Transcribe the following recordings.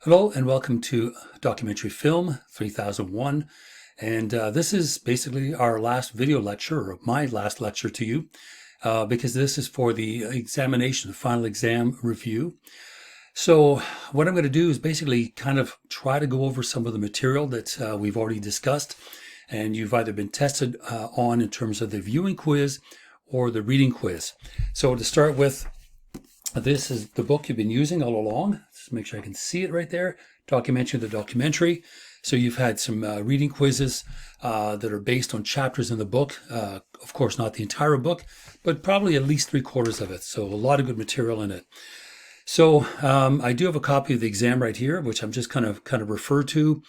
Hello and welcome to Documentary Film 3001, and this is basically our last video lecture, or my last lecture to you, because this is for the examination, the final exam review. So what I'm going to do is basically kind of try to go over some of the material that we've already discussed, and you've either been tested on in terms of the viewing quiz or the reading quiz. So to start with, this is the book you've been using all along. Just make sure I can see it right there. Documentary, the documentary. So you've had some reading quizzes that are based on chapters in the book. Of course, not the entire book, but probably at least 3/4 of it. So a lot of good material in it. So I do have a copy of the exam right here, which I'm just kind of refer to.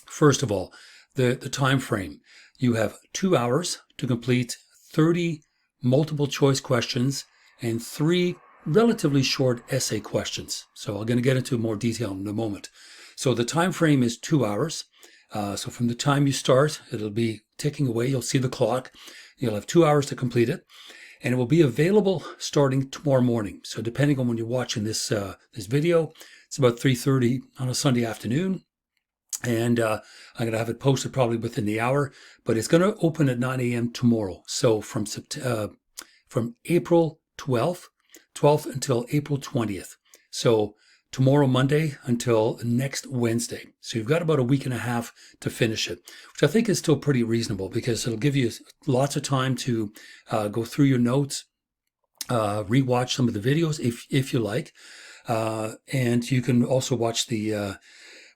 First of all, the time frame. You have 2 hours to complete 30 multiple choice questions and 3 relatively short essay questions. So I'm going to get into more detail in a moment. So the time frame is 2 hours. So from the time you start, it'll be ticking away. You'll see the clock. You'll have 2 hours to complete it, and it will be available starting tomorrow morning. So depending on when you're watching this this video, it's about 3:30 on a Sunday afternoon, and I'm going to have it posted probably within the hour. But it's going to open at 9 a.m. tomorrow. So from April 12th until April 20th. So tomorrow, Monday, until next Wednesday. So you've got about a week and a half to finish it, which I think is still pretty reasonable because it'll give you lots of time to go through your notes, rewatch some of the videos if you like. And you can also watch the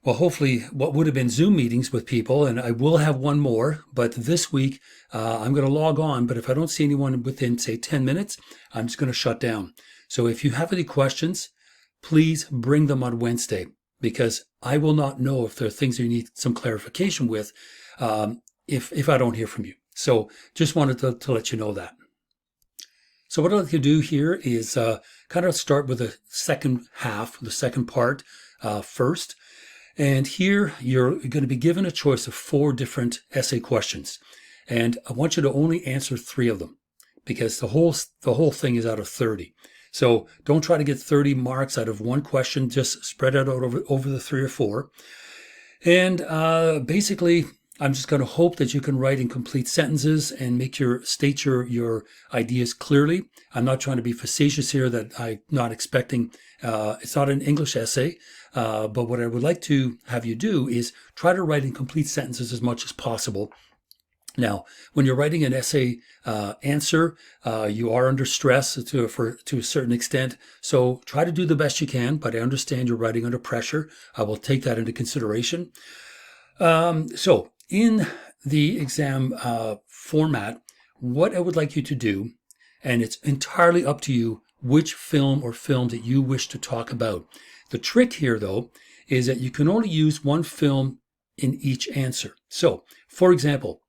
well, hopefully what would have been Zoom meetings with people, and I will have one more, but this week I'm going to log on, but if I don't see anyone within, say, 10 minutes, I'm just going to shut down. So if you have any questions, please bring them on Wednesday, because I will not know if there are things you need some clarification with if I don't hear from you. So just wanted to let you know that. So what I'd like to do here is kind of start with the second half, the second part first. And here you're going to be given a choice of 4 different essay questions. And I want you to only answer 3 of them, because the whole thing is out of 30. So don't try to get 30 marks out of one question, just spread it out over the 3 or 4. And basically, I'm just going to hope that you can write in complete sentences and state your ideas clearly. I'm not trying to be facetious here, that I'm not expecting, it's not an English essay, but what I would like to have you do is try to write in complete sentences as much as possible. Now, when you're writing an essay answer, you are under stress to a certain extent. So try to do the best you can, but I understand you're writing under pressure. I will take that into consideration. So in the exam format, what I would like you to do, and it's entirely up to you which film or films that you wish to talk about. The trick here, though, is that you can only use one film in each answer. So, for example,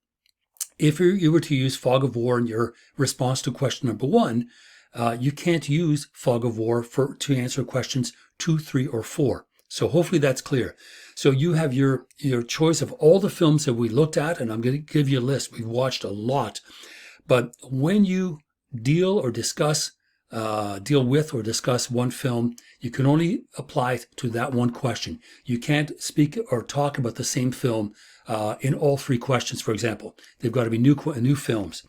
if you were to use Fog of War in your response to question number 1, you can't use Fog of War to answer questions 2, 3, or 4. So hopefully that's clear. So you have your choice of all the films that we looked at, and I'm going to give you a list. We've watched a lot. But when you deal with or discuss one film, you can only apply it to that one question. You can't speak or talk about the same film in all 3 questions, for example. They've got to be new films.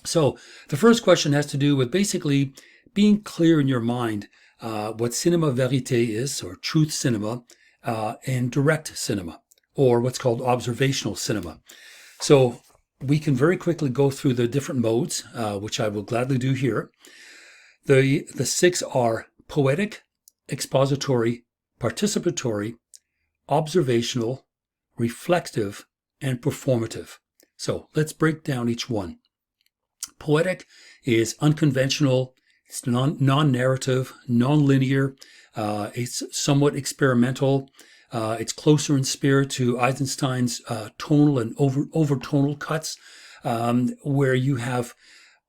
So the first question has to do with basically being clear in your mind what cinema verité is, or truth cinema, and direct cinema, or what's called observational cinema. So we can very quickly go through the different modes, which I will gladly do here. The 6 are poetic, expository, participatory, observational, reflective, and performative. So let's break down each one. Poetic is unconventional. It's non-narrative, non-linear. It's somewhat experimental. It's closer in spirit to Eisenstein's tonal and overtonal cuts, where you have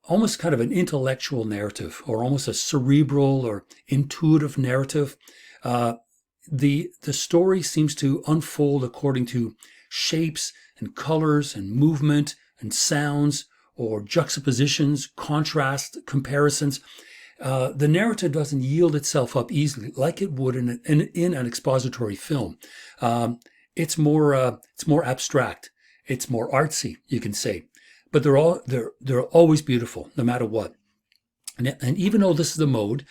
almost kind of an intellectual narrative, or almost a cerebral or intuitive narrative. The story seems to unfold according to shapes and colors and movement and sounds, or juxtapositions, contrast, comparisons. the narrative doesn't yield itself up easily like it would in an expository film. It's more abstract. It's more artsy, you can say, but they're always beautiful, no matter what. And even though this is the mode,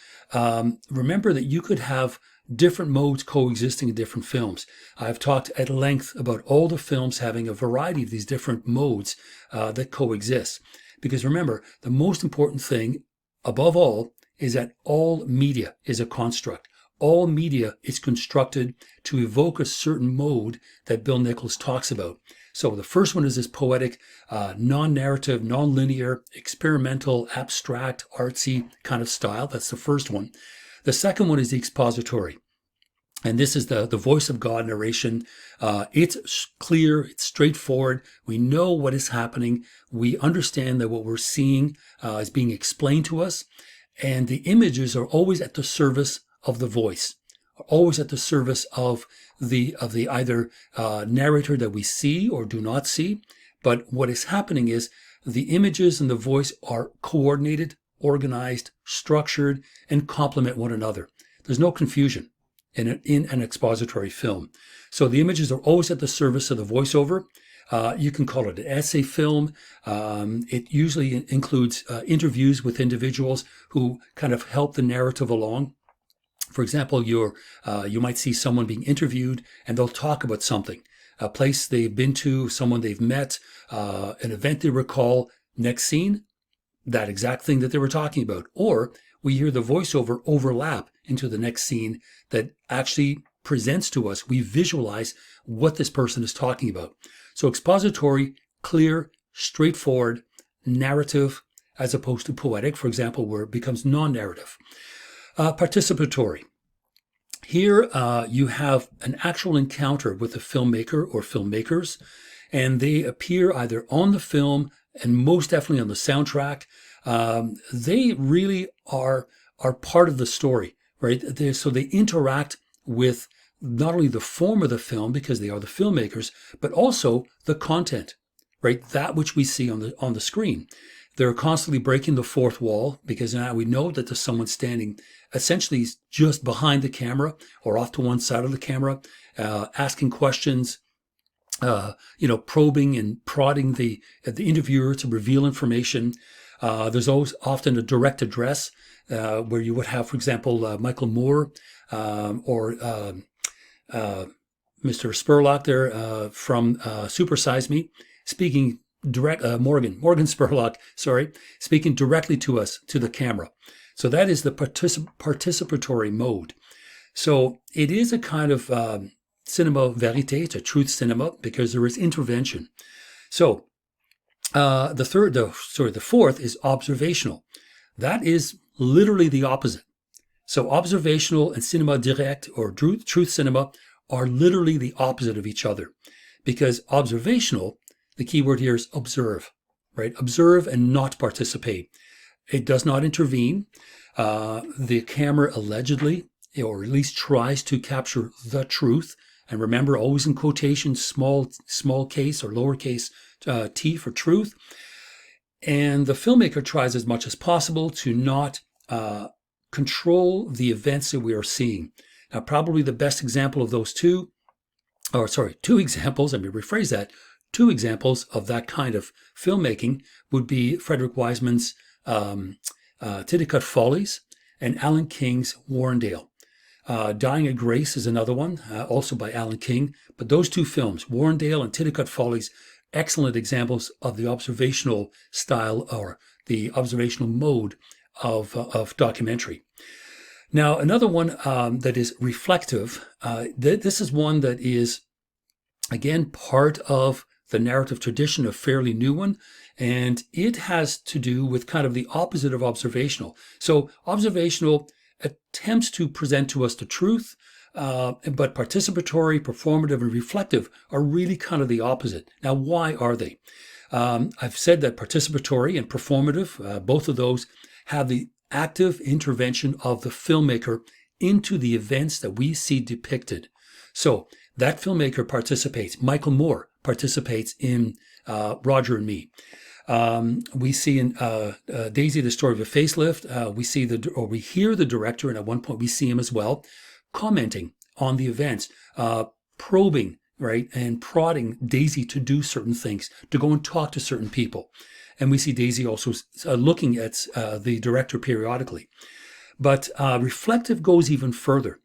remember that you could have different modes coexisting in different films. I've talked at length about all the films having a variety of these different modes that coexist. Because remember, the most important thing, above all, is that all media is a construct. All media is constructed to evoke a certain mode that Bill Nichols talks about. So the first one is this poetic, non-narrative, non-linear, experimental, abstract, artsy kind of style. That's the first one. The second one is the expository. And this is the voice of God narration. It's clear, it's straightforward. We know what is happening. We understand that what we're seeing is being explained to us. And the images are always at the service of the voice, are always at the service of the either narrator that we see or do not see. But what is happening is the images and the voice are coordinated, organized, structured, and complement one another. There's no confusion in an expository film. So the images are always at the service of the voiceover. You can call it an essay film. It usually includes interviews with individuals who kind of help the narrative along. For example, you might see someone being interviewed and they'll talk about something, a place they've been to, someone they've met, an event they recall. Next scene, that exact thing that they were talking about. Or we hear the voiceover overlap into the next scene that actually presents to us. We visualize what this person is talking about. So expository, clear, straightforward, narrative, as opposed to poetic, for example, where it becomes non-narrative. Participatory. Here you have an actual encounter with a filmmaker or filmmakers, and they appear either on the film and most definitely on the soundtrack. They really are part of the story, right? So they interact with not only the form of the film because they are the filmmakers, but also the content, right? That which we see on the screen. They're constantly breaking the fourth wall because now we know that there's someone standing essentially just behind the camera or off to one side of the camera, asking questions, probing and prodding the interviewer to reveal information. There's always often a direct address where you would have, for example, Michael Moore or Mr. Spurlock there from Super Size Me, speaking Morgan Spurlock, speaking directly to us, to the camera. So that is the participatory mode. So it is a kind of cinema verite, it's a truth cinema because there is intervention. So the fourth is observational. That is literally the opposite. So observational and cinema direct or truth cinema are literally the opposite of each other because observational, the key word here is observe, right? Observe and not participate. It does not intervene. The camera allegedly, or at least tries to capture the truth. And remember, always in quotations, small case or lowercase t for truth. And the filmmaker tries as much as possible to not control the events that we are seeing. Now, probably the best example of those two examples, let me rephrase that, two examples of that kind of filmmaking would be Frederick Wiseman's Titicut Follies and Alan King's Warrendale. Dying of Grace is another one, also by Alan King. But those two films, Warrendale and Titicut Follies, excellent examples of the observational style or the observational mode of documentary. Now, another one that is reflective, this is one that is, again, part of the narrative tradition, a fairly new one, and it has to do with kind of the opposite of observational. So observational attempts to present to us the truth, but participatory, performative, and reflective are really kind of the opposite. Now, why are they? I've said that participatory and performative, both of those have the active intervention of the filmmaker into the events that we see depicted. So that filmmaker participates. Michael Moore participates in Roger and Me. We see in Daisy, the story of a facelift. We hear the director, and at one point we see him as well, commenting on the events, probing, right, and prodding Daisy to do certain things, to go and talk to certain people. And we see Daisy also looking at the director periodically. But reflective goes even further.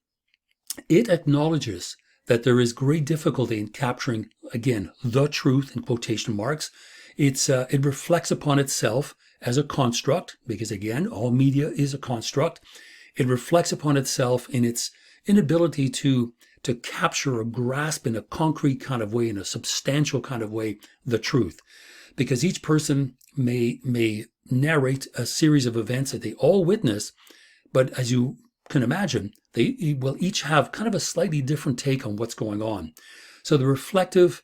It acknowledges that there is great difficulty in capturing, again, the truth in quotation marks. It reflects upon itself as a construct, because again, all media is a construct. It reflects upon itself in its inability to capture or grasp in a concrete kind of way, in a substantial kind of way, the truth. Because each person may narrate a series of events that they all witness, but as you can imagine, they will each have kind of a slightly different take on what's going on. So the reflective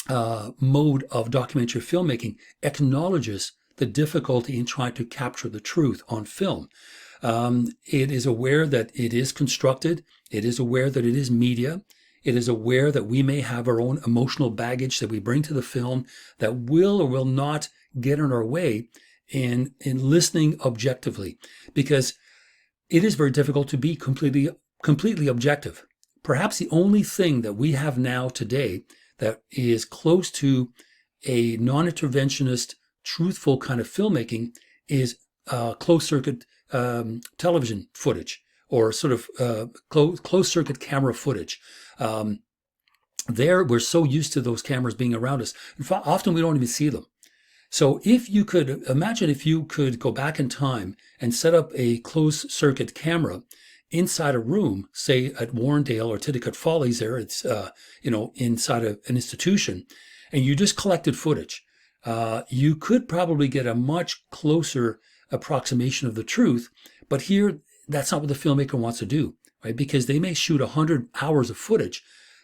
mode of documentary filmmaking acknowledges the difficulty in trying to capture the truth on film. It is aware that it is constructed. It is aware that it is media. It is aware that we may have our own emotional baggage that we bring to the film that will or will not get in our way in listening objectively, because it is very difficult to be completely objective. Perhaps the only thing that we have now today that is close to a non-interventionist, truthful kind of filmmaking is closed-circuit television footage, or sort of closed-circuit camera footage. We're so used to those cameras being around us. In fact, often we don't even see them. So if you could go back in time and set up a closed circuit camera inside a room, say at Warrendale or Titicut Follies there, it's, inside of an institution, and you just collected footage, you could probably get a much closer approximation of the truth. But here, that's not what the filmmaker wants to do, right? Because they may shoot 100 hours of footage,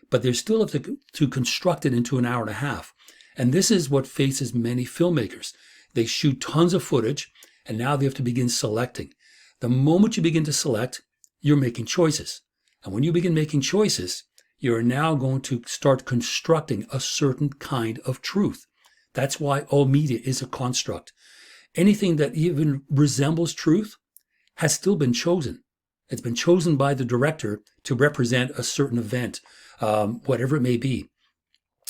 but they still have to construct it into an hour and a half. And this is what faces many filmmakers. They shoot tons of footage, and now they have to begin selecting. The moment you begin to select, you're making choices. And when you begin making choices, you're now going to start constructing a certain kind of truth. That's why all media is a construct. Anything that even resembles truth has still been chosen. It's been chosen by the director to represent a certain event, whatever it may be.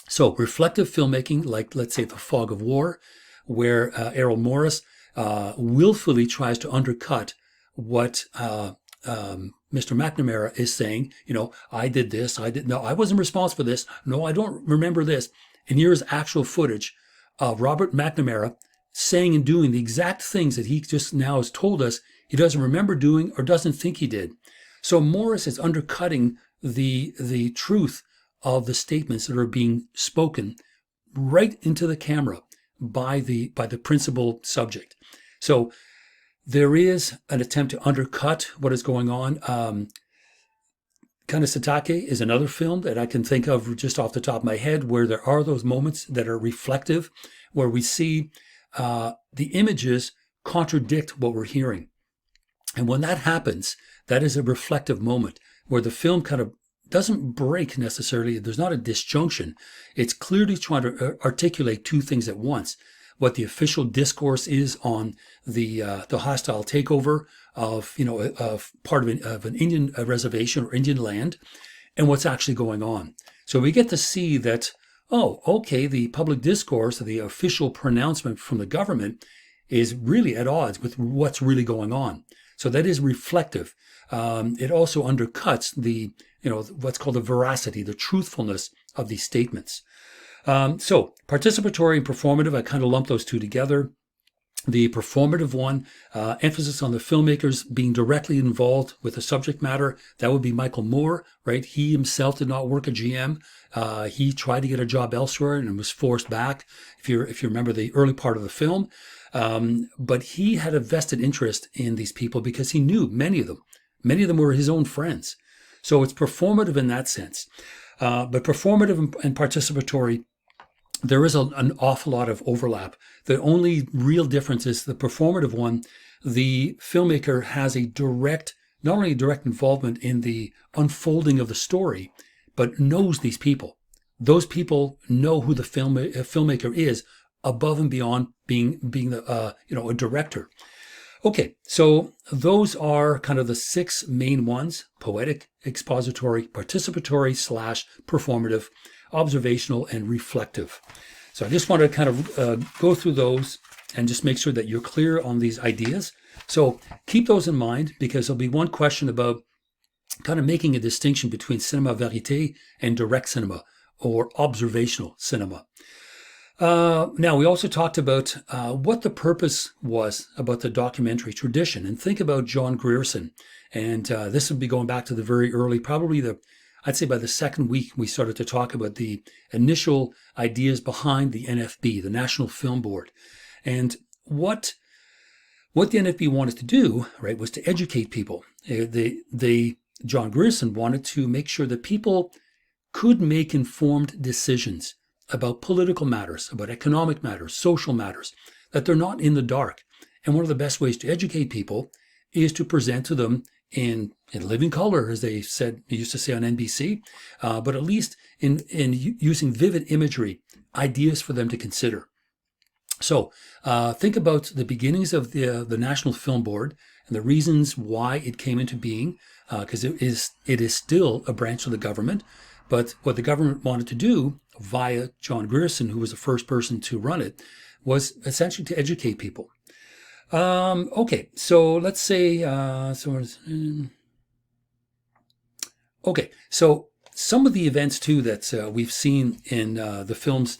So reflective filmmaking, like let's say The Fog of War, where Errol Morris willfully tries to undercut what Mr. McNamara is saying. I did this, no, I wasn't responsible for this, no, I don't remember this. And here's actual footage of Robert McNamara saying and doing the exact things that he just now has told us he doesn't remember doing or doesn't think he did. So Morris is undercutting the truth of the statements that are being spoken right into the camera by the principal subject. So there is an attempt to undercut what is going on. Kanesatake is another film that I can think of just off the top of my head, where there are those moments that are reflective, where we see the images contradict what we're hearing. And when that happens, that is a reflective moment where the film kind of doesn't break necessarily. There's not a disjunction. It's clearly trying to articulate two things at once. What the official discourse is on the hostile takeover of part of an Indian reservation or Indian land, and what's actually going on. So we get to see that, the public discourse, the official pronouncement from the government is really at odds with what's really going on. So that is reflective. It also undercuts what's called the veracity, the truthfulness of these statements. So participatory and performative, I kind of lump those two together. The performative one, emphasis on the filmmakers being directly involved with the subject matter. That would be Michael Moore, right? He himself did not work at GM. He tried to get a job elsewhere and was forced back, if you remember the early part of the film. But he had a vested interest in these people because he knew many of them. Many of them were his own friends. So it's performative in that sense. But performative and participatory, there is an awful lot of overlap. The only real difference is the performative one. The filmmaker has not only a direct involvement in the unfolding of the story, but knows these people. Those people know who the filmmaker is above and beyond being the a director. Okay, so those are kind of the 6 main ones: poetic, expository, participatory / performative, observational, and reflective. So I just want to kind of go through those and just make sure that you're clear on these ideas. So keep those in mind, because there'll be one question about kind of making a distinction between cinema verité and direct cinema, or observational cinema. Now, we also talked about what the purpose was about the documentary tradition, and think about John Grierson. And this would be going back to the very early, probably I'd say by the second week, we started to talk about the initial ideas behind the NFB, the National Film Board. And what the NFB wanted to do, right, was to educate people. John Grierson wanted to make sure that people could make informed decisions about political matters, about economic matters, social matters, that they're not in the dark. And one of the best ways to educate people is to present to them in living color, as they used to say on NBC, but at least in using vivid imagery, ideas for them to consider. So think about the beginnings of the National Film Board and the reasons why it came into being, because it is still a branch of the government. But what the government wanted to do via John Grierson, who was the first person to run it, was essentially to educate people. Okay, so let's say, okay, so some of the events too that we've seen in the films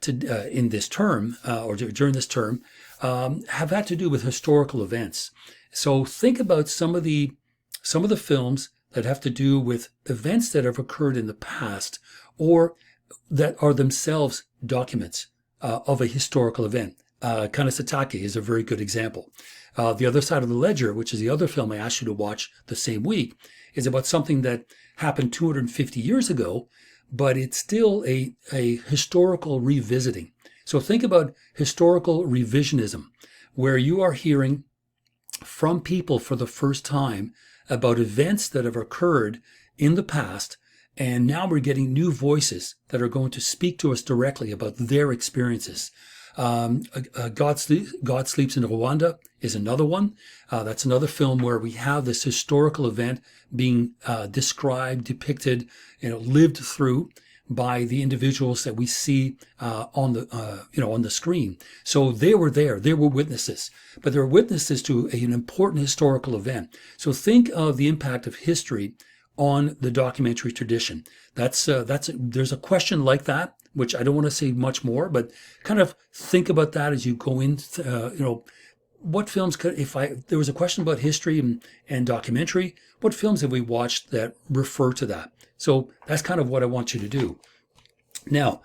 in this term, or during this term, have had to do with historical events. So think about some of the films that have to do with events that have occurred in the past, or that are themselves documents of a historical event. Kanesatake is a very good example. The Other Side of the Ledger, which is the other film I asked you to watch the same week, is about something that happened 250 years ago, but it's still a historical revisiting. So think about historical revisionism, where you are hearing from people for the first time about events that have occurred in the past, and now we're getting new voices that are going to speak to us directly about their experiences. God Sleeps in Rwanda is another one. That's another film where we have this historical event being described, depicted, lived through by the individuals that we see on the screen. So they were there, they were witnesses, but they were witnesses to an important historical event. So think of the impact of history on the documentary tradition. There's a question like that, which I don't want to say much more, but kind of think about that as you go into, what films if there was a question about history and documentary, what films have we watched that refer to that? So that's kind of what I want you to do. Now,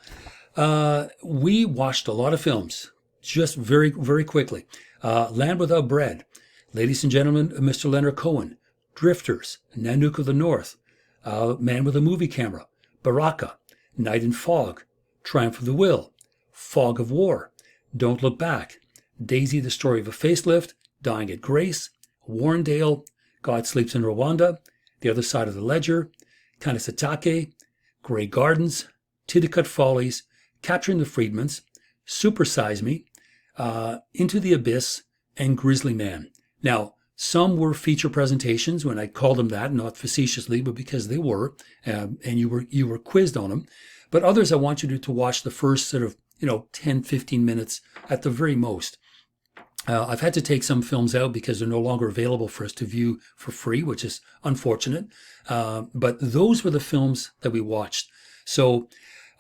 we watched a lot of films, just very, very quickly. Land Without Bread, Ladies and Gentlemen, Mr. Leonard Cohen, Drifters, Nanook of the North, Man with a Movie Camera, Baraka, Night and Fog, Triumph of the Will, Fog of War, Don't Look Back, Daisy, the Story of a Facelift, Dying at Grace, Warrendale, God Sleeps in Rwanda, The Other Side of the Ledger, Kanesatake, Grey Gardens, Titicut Follies, Capturing the Freedmans, Super Size Me, Into the Abyss, and Grizzly Man. Now, some were feature presentations when I called them that, not facetiously, but because they were, and you were quizzed on them. But others, I want you to watch the first sort of 10, 15 minutes at the very most. I've had to take some films out because they're no longer available for us to view for free, which is unfortunate. But those were the films that we watched. So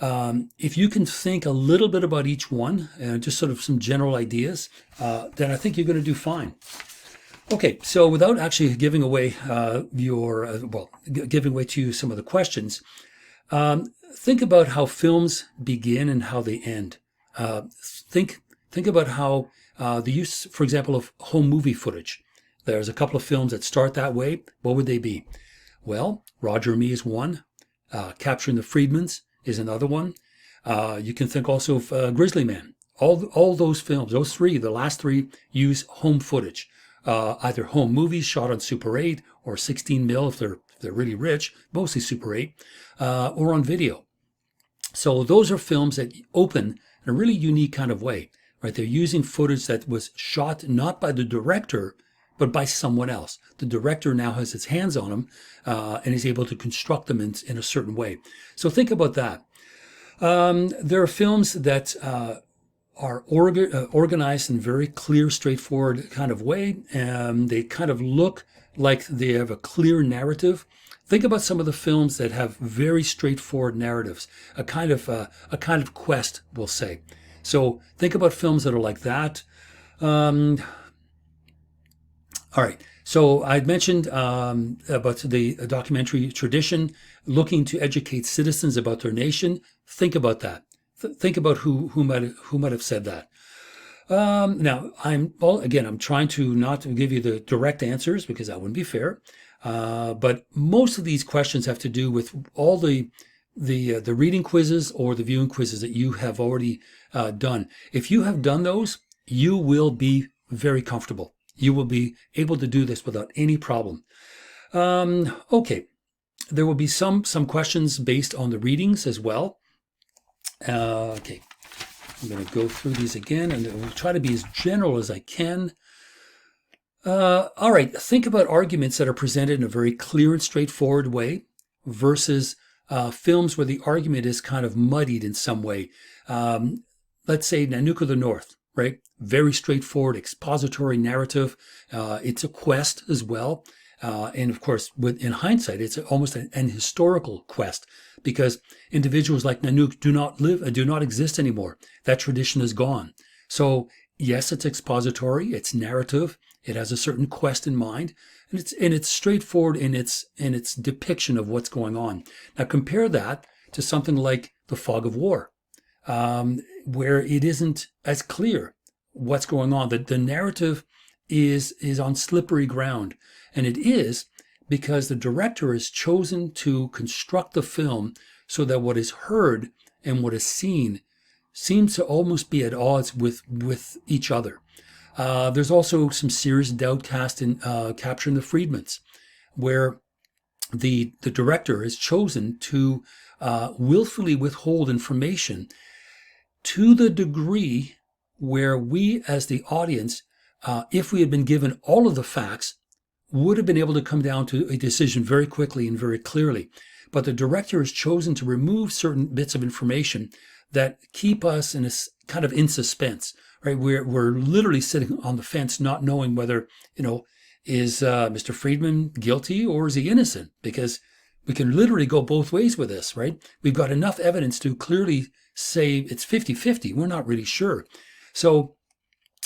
if you can think a little bit about each one, just sort of some general ideas, then I think you're going to do fine. Okay, so without actually giving away giving away to you some of the questions, think about how films begin and how they end. Think about how the use, for example, of home movie footage. There's a couple of films that start that way. What would they be? Well, Roger and Me is one. Capturing the Freedmans is another one. You can think also of Grizzly Man. All those films, those three, the last three, use home footage. Either home movies shot on Super 8 or 16 mil if they're really rich, mostly Super 8, or on video. So those are films that open in a really unique kind of way, right? They're using footage that was shot not by the director, but by someone else. The director now has his hands on them and is able to construct them in a certain way. So think about that. There are films that are organized in a very clear, straightforward kind of way. They kind of look like they have a clear narrative. Think about some of the films that have very straightforward narratives, a kind of quest, we'll say. So think about films that are like that. All right. So I mentioned about the documentary tradition, looking to educate citizens about their nation. Think about that. Think about who might have said that. Now, I'm trying to not to give you the direct answers because that wouldn't be fair. But most of these questions have to do with all the reading quizzes or the viewing quizzes that you have already done. If you have done those, you will be very comfortable. You will be able to do this without any problem. Okay, there will be some questions based on the readings as well. Okay, I'm going to go through these again, and we'll try to be as general as I can. All right, think about arguments that are presented in a very clear and straightforward way versus films where the argument is kind of muddied in some way. Let's say Nanook of the North, right? Very straightforward, expository narrative. It's a quest as well. And of course, in hindsight, it's almost an historical quest because individuals like Nanook do not exist anymore. That tradition is gone. So yes, it's expository, it's narrative, it has a certain quest in mind, and it's straightforward in its depiction of what's going on. Now compare that to something like The Fog of War, where it isn't as clear what's going on. The narrative is on slippery ground, and it is because the director has chosen to construct the film so that what is heard and what is seen seems to almost be at odds with each other. There's also some serious doubt cast in Capturing the Freedmans, where the director has chosen to willfully withhold information to the degree where we as the audience, if we had been given all of the facts, would have been able to come down to a decision very quickly and very clearly. But the director has chosen to remove certain bits of information that keep us in suspense, right? We're literally sitting on the fence, not knowing whether, is Mr. Friedman guilty or is he innocent? Because we can literally go both ways with this, right? We've got enough evidence to clearly say it's 50-50. We're not really sure. So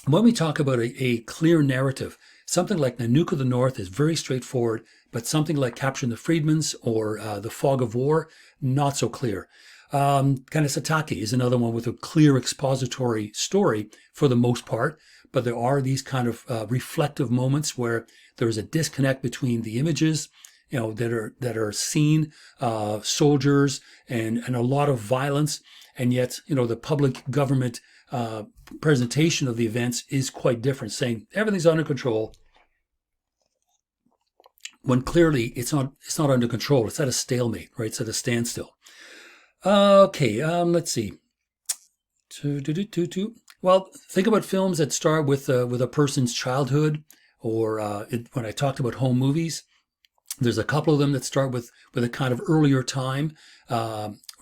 when we talk about a clear narrative, something like Nanook of the North is very straightforward, but something like Capturing the Freedmans or The Fog of War, not so clear. Kanesatake is another one with a clear expository story for the most part, but there are these kind of reflective moments where there is a disconnect between the images, that are seen, soldiers and a lot of violence, and yet, the public government presentation of the events is quite different, saying everything's under control, when clearly it's not under control. It's at a stalemate, right? It's at a standstill. Okay, let's see. Well, think about films that start with a person's childhood, or when I talked about home movies, there's a couple of them that start with a kind of earlier time.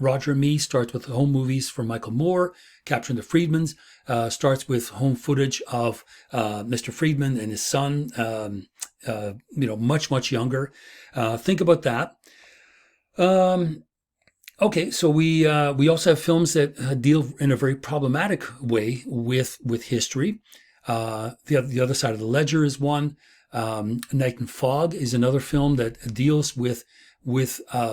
Roger and Me starts with home movies from Michael Moore. Capturing the Freedmans starts with home footage of Mr. Friedman and his son, much younger. Think about that. Okay, so we also have films that deal in a very problematic way with history. The other side of the ledger is one. Night and Fog is another film that deals with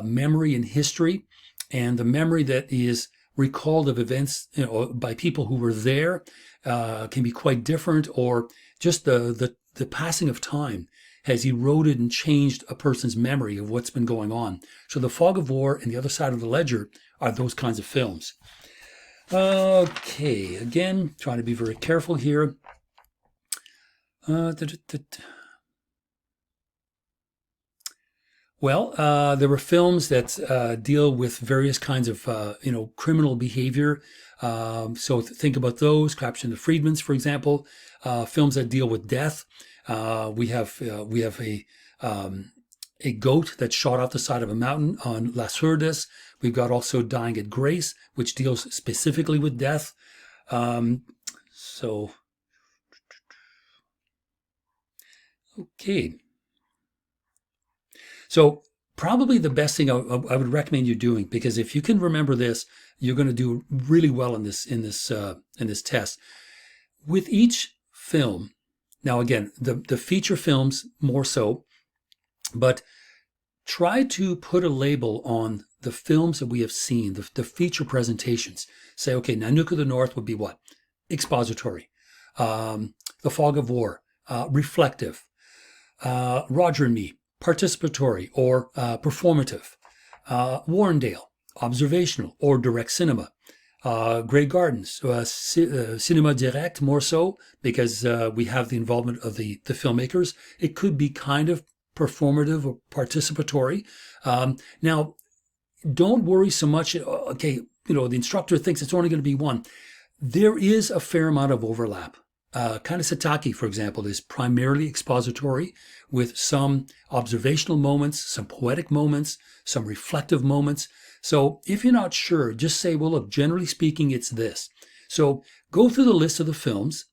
memory and history, and the memory that is recalled of events by people who were there can be quite different, or just the passing of time has eroded and changed a person's memory of what's been going on. So The Fog of War and The Other Side of the Ledger are those kinds of films. Okay, again, trying to be very careful here. Well, there were films that deal with various kinds of, criminal behavior. So think about those. Capture the Freedmans, for example. Films that deal with death. We have a goat that's shot off the side of a mountain on Las Hurdes. We've got also Dying at Grace, which deals specifically with death. So, okay. So probably the best thing I would recommend you doing, because if you can remember this, you're going to do really well in this test. With each film, now again, the feature films more so, but try to put a label on the films that we have seen, the feature presentations. Say, okay, Nanook of the North would be what? Expository. The Fog of War, reflective. Roger and Me, participatory or performative. Warrendale, observational or direct cinema. Grey Gardens, cinema direct more so, because we have the involvement of the filmmakers. It could be kind of performative or participatory. Now, don't worry so much. Okay, the instructor thinks it's only going to be one. There is a fair amount of overlap. Kanesatake, for example, is primarily expository with some observational moments, some poetic moments, some reflective moments. So if you're not sure, just say, well, look, generally speaking, it's this. So go through the list of the films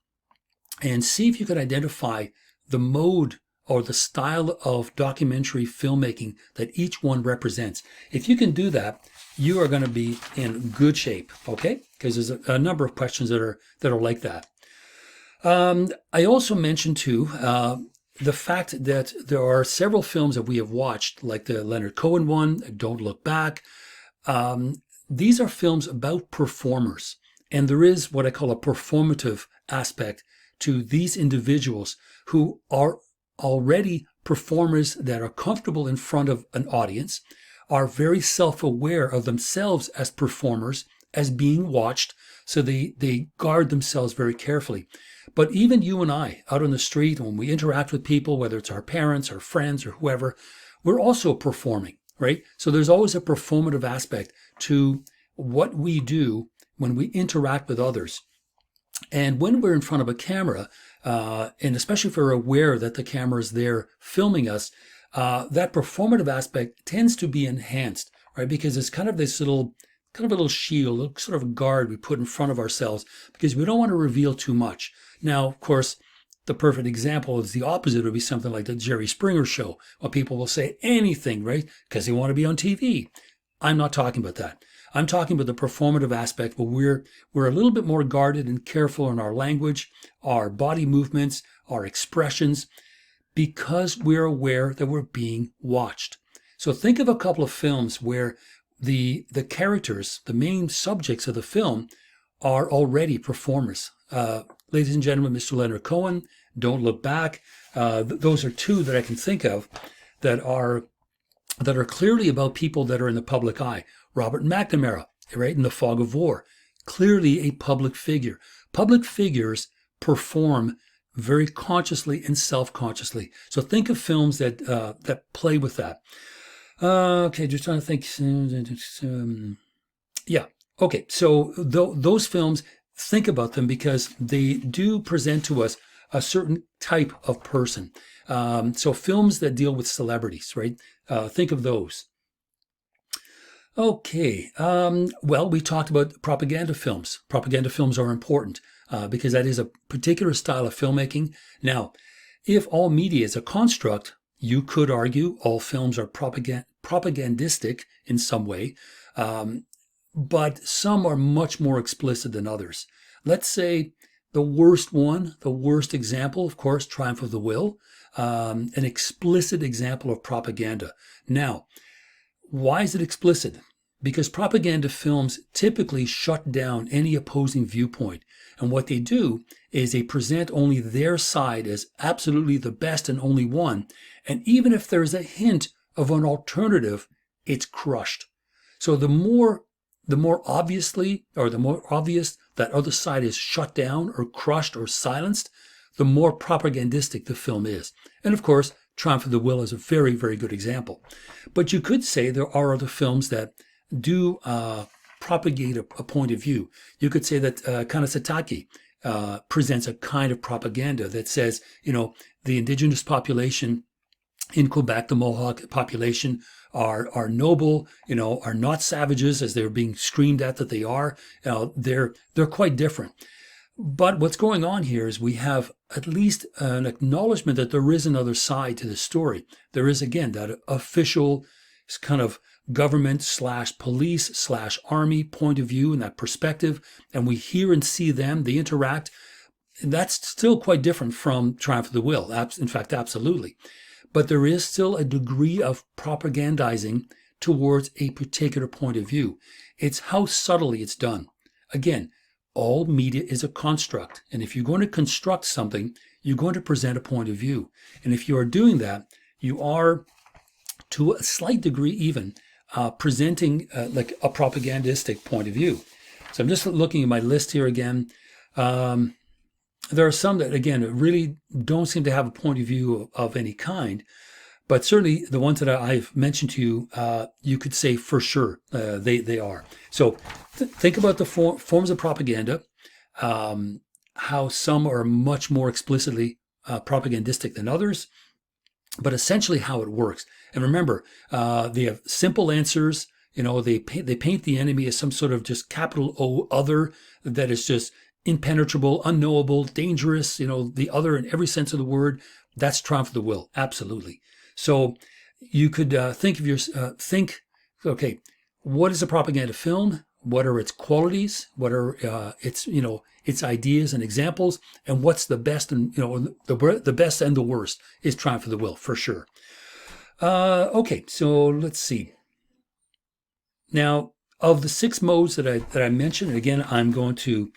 and see if you could identify the mode or the style of documentary filmmaking that each one represents. If you can do that, you are going to be in good shape, okay? Because there's a number of questions that are like that. I also mentioned too the fact that there are several films that we have watched, like the Leonard Cohen one, Don't Look Back. These are films about performers, and there is what I call a performative aspect to these individuals who are already performers that are comfortable in front of an audience, are very self-aware of themselves as performers, as being watched, so they guard themselves very carefully. But even you and I, out on the street, when we interact with people, whether it's our parents or friends or whoever, we're also performing, right? So there's always a performative aspect to what we do when we interact with others. And when we're in front of a camera, and especially if we're aware that the camera is there filming us, that performative aspect tends to be enhanced, right? Because it's kind of this little shield, a sort of guard we put in front of ourselves, because we don't want to reveal too much. Now, of course, the perfect example is the opposite. Would be something like the Jerry Springer show, where people will say anything, right? Because they want to be on TV. I'm not talking about that. I'm talking about the performative aspect where we're a little bit more guarded and careful in our language, our body movements, our expressions, because we're aware that we're being watched. So think of a couple of films where the characters, the main subjects of the film, are already performers. Ladies and gentlemen, Mr. Leonard Cohen, Don't Look Back. Those are two that I can think of that are clearly about people that are in the public eye. Robert McNamara, right, in The Fog of War, clearly a public figure. Public figures perform very consciously and self-consciously. So think of films that play with that. Okay, just trying to think. Yeah, okay. So those films, think about them because they do present to us a certain type of person. So films that deal with celebrities, right? Think of those. Okay. Well, we talked about propaganda films. Propaganda films are important because that is a particular style of filmmaking. Now, if all media is a construct, you could argue all films are propagandistic in some way, but some are much more explicit than others. Let's say the worst example, of course, Triumph of the Will, an explicit example of propaganda. Now, why is it explicit? Because propaganda films typically shut down any opposing viewpoint. And what they do is they present only their side as absolutely the best and only one. And even if there's a hint of an alternative, it's crushed. So the more obviously, or the more obvious that other side is shut down or crushed or silenced, the more propagandistic the film is. And of course, Triumph of the Will is a very, very good example. But you could say there are other films that do propagate a point of view. You could say that Kanasatake presents a kind of propaganda that says, the indigenous population in Quebec, the Mohawk population, are noble, are not savages as they're being screamed at that they are. They're quite different. But what's going on here is we have at least an acknowledgement that there is another side to the story. There is, again, that official kind of government / police / army point of view and that perspective. And we hear and see them, they interact. And that's still quite different from Triumph of the Will. In fact, absolutely. But there is still a degree of propagandizing towards a particular point of view. It's how subtly it's done. Again, all media is a construct. And if you're going to construct something, you're going to present a point of view. And if you are doing that, you are, to a slight degree even, presenting like a propagandistic point of view. So I'm just looking at my list here again. There are some that, again, really don't seem to have a point of view of any kind. But certainly the ones that I've mentioned to you, you could say for sure they are. So think about the forms of propaganda, how some are much more explicitly propagandistic than others, but essentially how it works. And remember, they have simple answers. They paint the enemy as some sort of just capital O other that is just impenetrable, unknowable, dangerous, the other in every sense of the word. That's Triumph of the Will, absolutely. So you could think, okay, what is a propaganda film? What are its qualities? What are its ideas and examples? And what's the best and the best and the worst is Triumph of the Will for sure. Okay, so let's see. Now, of the 6 modes that I mentioned, and again, I'm going to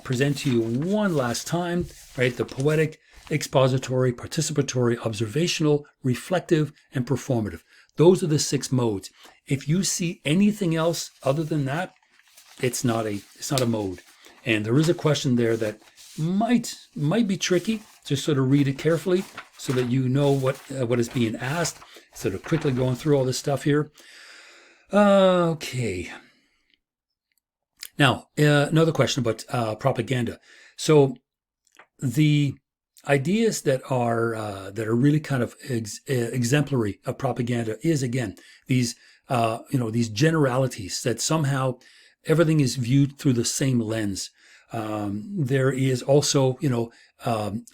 present to you one last time, right? The poetic, expository, participatory, observational, reflective, and performative. Those are the 6 modes. If you see anything else other than that, it's not a mode. And there is a question there that might be tricky. Just sort of read it carefully so that you know what is being asked. Sort of quickly going through all this stuff here. Okay. Now, another question about propaganda. So the ideas that are really kind of exemplary of propaganda is, again, these generalities that somehow everything is viewed through the same lens. There is also,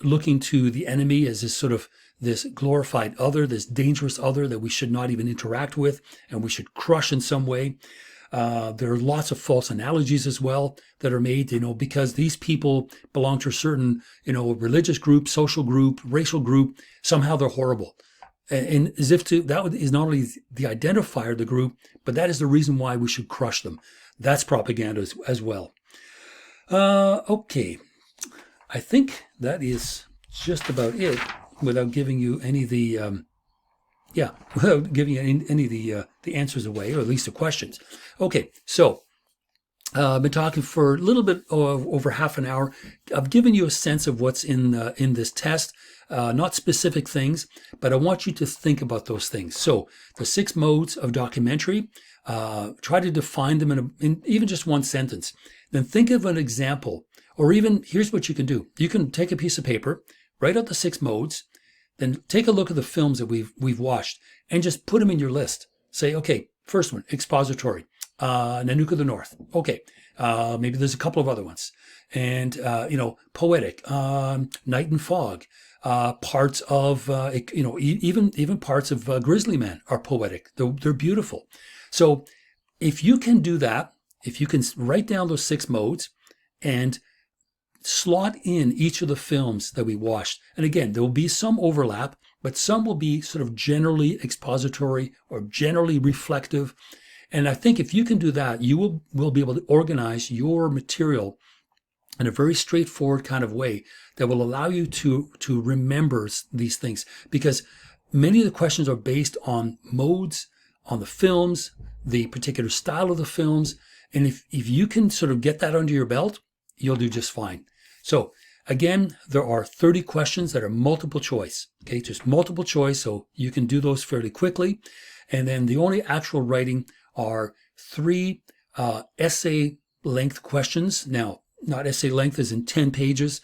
looking to the enemy as this sort of this glorified other, this dangerous other that we should not even interact with and we should crush in some way. There are lots of false analogies as well that are made, because these people belong to a certain, religious group, social group, racial group. Somehow they're horrible. And as if that is not only the identifier of the group, but that is the reason why we should crush them. That's propaganda as well. Okay. I think that is just about it without giving you any of the, without giving any of the answers away, or at least the questions. Okay, so I've been talking for a little bit over half an hour. I've given you a sense of what's in this test, not specific things, but I want you to think about those things. So the 6 modes of documentary, try to define them in even just one sentence. Then think of an example, or even here's what you can do. You can take a piece of paper, write out the 6 modes, then take a look at the films that we've watched and just put them in your list. Say, okay, first one, expository, Nanook of the North. Okay, maybe there's a couple of other ones. And, poetic, Night and Fog, parts of, even parts of Grizzly Man are poetic. They're beautiful. So if you can do that, if you can write down those 6 modes and slot in each of the films that we watched. And again, there will be some overlap, but some will be sort of generally expository or generally reflective. And I think if you can do that, you will be able to organize your material in a very straightforward kind of way that will allow you to remember these things. Because many of the questions are based on modes, on the films, the particular style of the films. And if you can sort of get that under your belt, you'll do just fine. So Again, there are 30 questions that are multiple choice. Okay, just multiple choice, so you can do those fairly quickly. And then the only actual writing are 3 essay length questions. Now, not essay length as in 10 pages,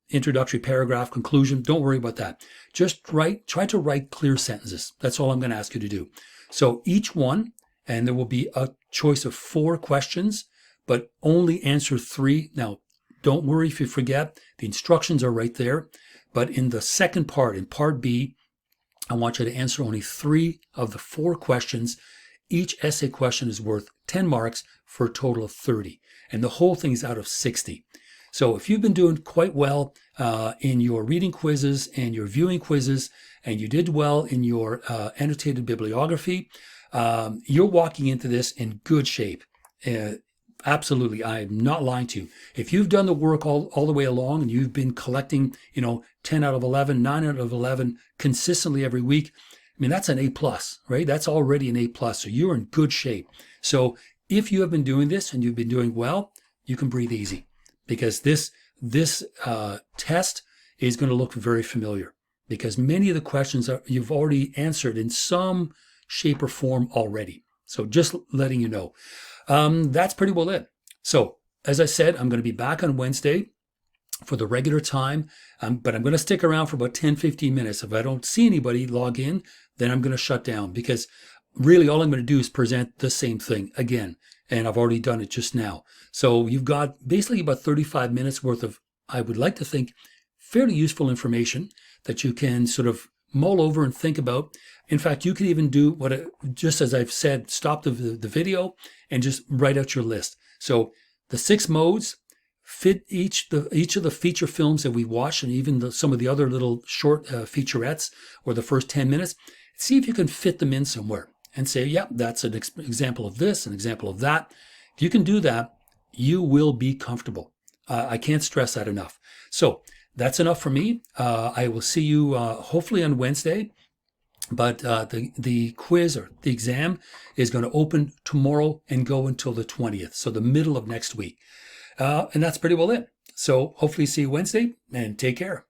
introductory paragraph, conclusion. Don't worry about that. Just try to write clear sentences. That's all I'm going to ask you to do. So each one, and there will be a choice of 4 questions, but only answer 3. Now, don't worry if you forget. The instructions are right there. But in the second part, in part B, I want you to answer only 3 of the 4 questions. Each essay question is worth 10 marks for a total of 30. And the whole thing is out of 60. So if you've been doing quite well in your reading quizzes and your viewing quizzes, and you did well in your annotated bibliography, you're walking into this in good shape. Absolutely, I'm not lying to you. If you've done the work all the way along and you've been collecting, 10 out of 11, 9 out of 11 consistently every week, I mean, that's an A+, right? That's already an A+, so you're in good shape. So if you have been doing this and you've been doing well, you can breathe easy, because this test is going to look very familiar, because many of the questions you've already answered in some shape or form already. So just letting you know. That's pretty well it. So as I said, I'm going to be back on Wednesday for the regular time, but I'm going to stick around for about 10-15 minutes. If I don't see anybody log in, then I'm going to shut down, because really all I'm going to do is present the same thing again, and I've already done it just now. So you've got basically about 35 minutes worth of, I would like to think, fairly useful information that you can sort of mull over and think about. In fact, you could even do just as I've said, stop the video and just write out your list. So the 6 modes fit each of the feature films that we watch, and even some of the other little short featurettes, or the first 10 minutes. See if you can fit them in somewhere and say, yeah, that's an example of this, an example of that. If you can do that, you will be comfortable. I can't stress that enough. So that's enough for me. I will see you hopefully on Wednesday. But the quiz, or the exam, is going to open tomorrow and go until the 20th, so the middle of next week. And that's pretty well it. So hopefully see you Wednesday, and take care.